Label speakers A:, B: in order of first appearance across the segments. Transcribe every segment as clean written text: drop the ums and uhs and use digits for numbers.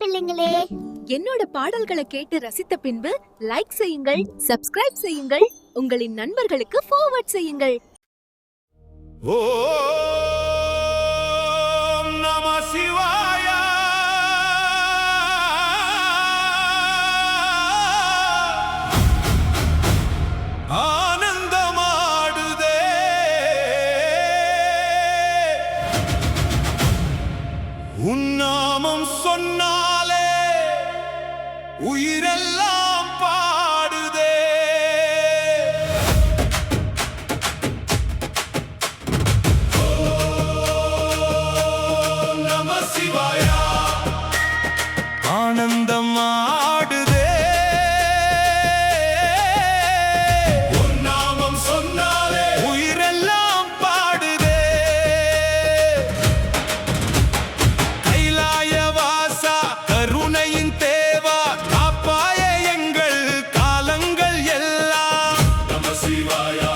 A: பிள்ளைங்களே,
B: என்னோட பாடல்களை கேட்டு ரசித்த பின்பு லைக் செய்யுங்கள், சப்ஸ்கிரைப் செய்யுங்கள், உங்களின் நண்பர்களுக்கு ஃபார்வர்ட் செய்யுங்கள்.
C: ஓம் நம சிவாய. ஆனந்தமாடுதே உன்னாமம் சொன்னாலே உயிரெல்லாம் பாடுதே. ஓம் நம சிவாய. ஆனந்தம் ஆடுதே உன்னாமம் சொன்னாலே உயிரெல்லாம் பாடுதே. கைலாய வாசா கருணையின் தேவா காப்பாய எங்கள் காலங்கள் எல்லாம். நம சிவாயா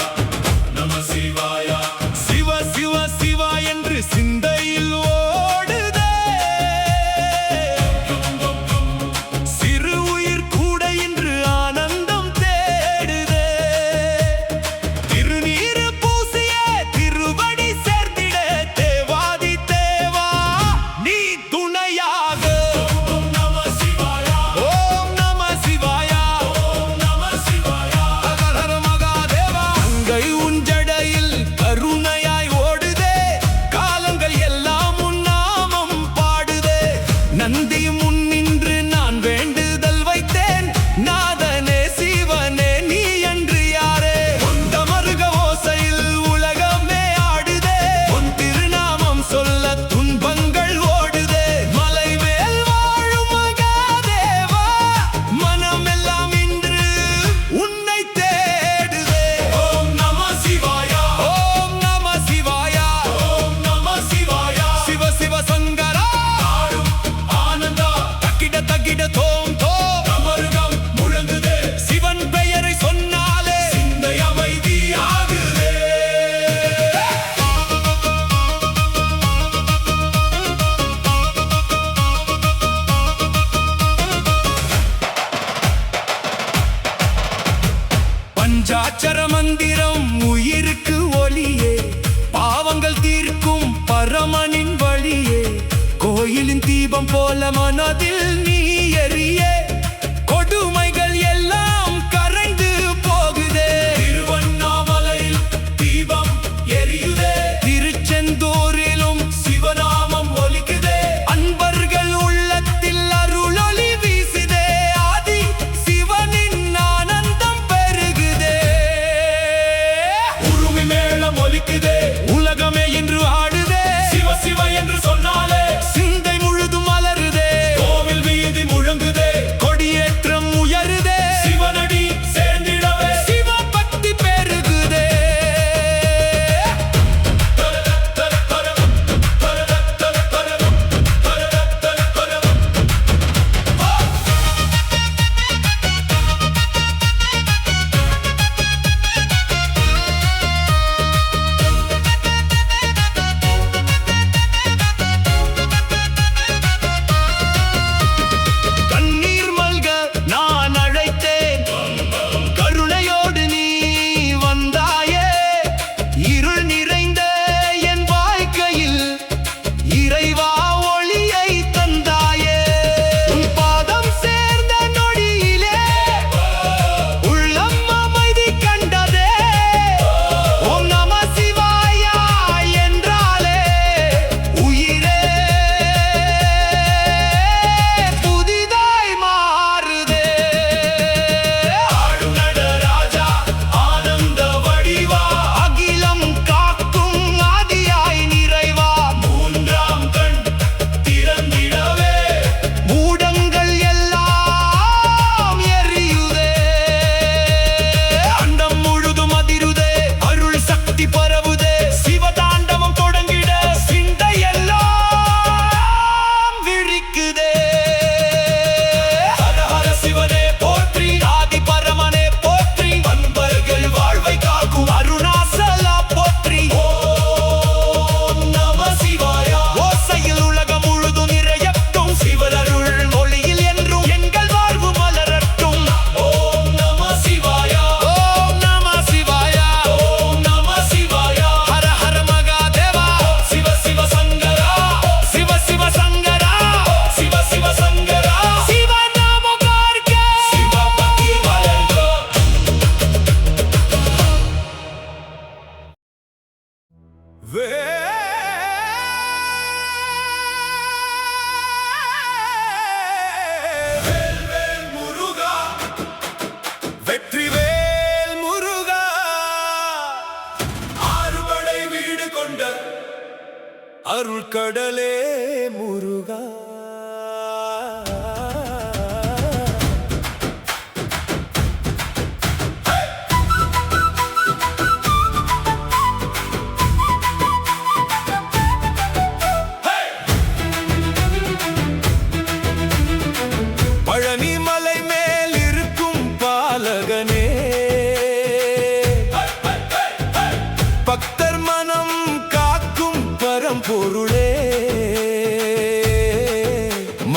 C: நம சிவாயா. சிவ சிவ சிவா என்று சிந்தையில் ஓடுதே. சிறு உயிர் கூட இன்று ஆனந்தம் தேடுதே. திருநீறு பூசிய திருவடி சேர்த்திட தேவாதி தேவா நீ துணையாக. ஓம் நம சிவாயா. ஓம் நம சிவாயா. ஓம் நம சிவாயா. ஹர மகாதேவா. கங்கை உன் ஜடையில் கருணையாய் ஓடுதே. காலங்கள் எல்லாம் உன் நாமம் பாடுதே. நந்தி முன் நின்று நான் வேண்டுதல் வைத்தேன். நாதனே சிவனே நீ என்று யாரே. உந்த மருக ஓசையில் உலகமே ஆடுதே. உன் திருநாமம் சொல்ல துன்பங்கள் ஓடுதே. மலை மேல் வாழும் மகாதேவா மனமெல்லாம் இன்று உன்னை தேடுதே. ஓம் நம சிவாயா. ஓம் நம சிவாயா. ஓம் நம சிவாயா. சிவ சிவ சங்கரா ஆடும் ஆனந்தா. தக்கிட தக்கிட தோம் தோம் அமருகம் முழங்குதே. சிவன் பெயரை சொன்னாலே சிந்தை அமைதியாகுதே. பஞ்சாட்சர மந்திரம் உயிருக்கு ஒளியே. பாவங்கள் தீர்க்கும் பரமனின் வழியே. கோயிலின் தீபம் போல மனதில் நீ எரிய. கொடுமைகள் எல்லாம் கரைந்து போகுதே. திருவண்ணாமலையில் தீபம் எரியுதே. திருச்செந்தூரிலும் சிவநாமம் ஒலிக்குதே. அன்பர்கள் உள்ளத்தில் அருளொளி வீசுதே. ஆதி சிவனின் ஆனந்தம் பெருகுதே. உருமி மேளம் ஒலிக்குதே. உலகமே என்று ஆடுதே. சிவ சிவ என்று சொன்னாலே சிந்தை முழுதும் மலருதே. கோவில் வீதி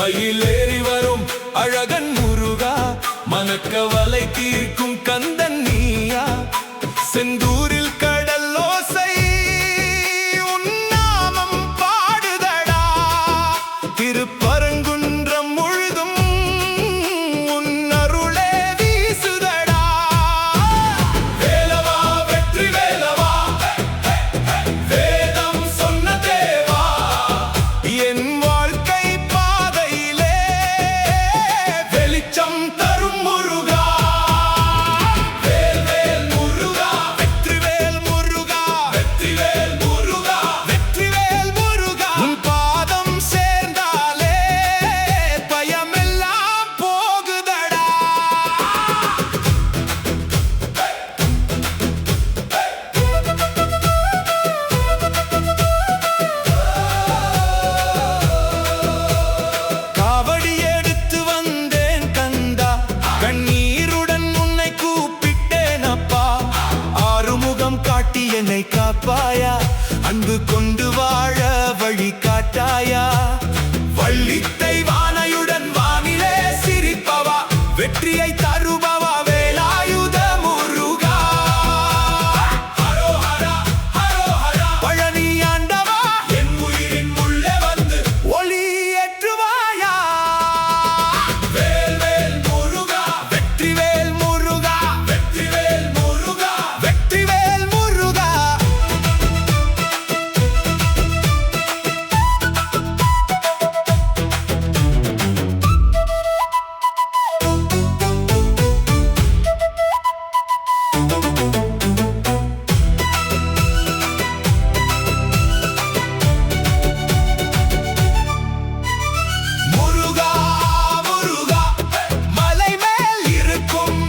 C: மயிலேறி வரும் அழகன் முருகா, மனக்கவலை தீர்க்கும் கந்தன் நீயா. செந்தூரில் கடலோசை உன் நாமம் பாடுதடா, திருப்பரங்குன்றம் முழுதும் உன் அருளே வீசுதடா. வேலவா வெற்றி வேலவா, வேதம் சொன்ன தேவா, என் வாழ்க்கை பாதையிலே வெளிச்சம் தரும் முருகா. வேல் வேல் முருகா, வெற்றிவேல் முருகா, வெற்றிவேல் முருகா, வெற்றிவேல் முருகா. உன் பாதம் சேர்ந்தாலே பயமெல்லாம் போகுதடா. காவடி எடுத்து வந்தேன் கந்தா, கண்ணீருடன் உன்னை கூப்பிட்டேன் அப்பா. ஆறுமுகம் காட்டி என்னை காப்பாயா, அன்பு கொண்டு வாழ வழி காட்டாயா. வள்ளித்தை வானையுடன் வானிலே சிரிப்பவா, வெற்றியை தருபவா வேலாயுத முருகா. ஹரோஹரா ஹரோஹரா, பழனி ஆண்டவா, என் உயிரின் உள்ளே வந்து ஒளி ஏற்றுவாயா. வேல் வேல் முருகா, வெற்றிவேல் முருகா, வெற்றிவேல் முருகா, வெற்றிவேல் முருகா. முருகா முருகா, மலை மேல் இருக்கும்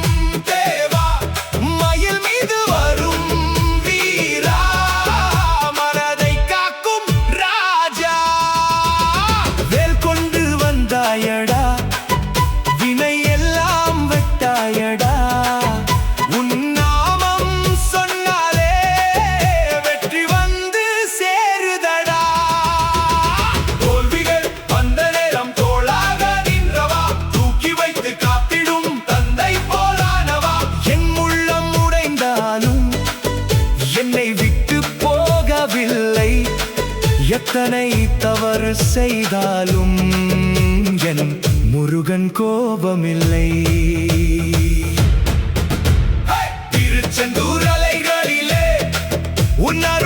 C: தேவா, மயில் மீது வரும் வீரா, மனதை காக்கும் ராஜா. வேல் கொண்டு வந்தாயடா, வினை எல்லாம் வெட்டாயடா. உன் நாமம் சொன்னாலே வெற்றி வந்து சேருதடா. தோல்விகள் வந்த நேரம் தோளாக நின்றவா, தூக்கி வைத்து காத்திடும் தந்தை போலானவா. என் உள்ளம் உடைந்தாலும் என்னை விட்டு போகவில்லை, எத்தனை தவறு செய்தாலும் என் முருகன் கோபமில்லை. திருச்செந்தூர் அலைகளிலே உன் அருள்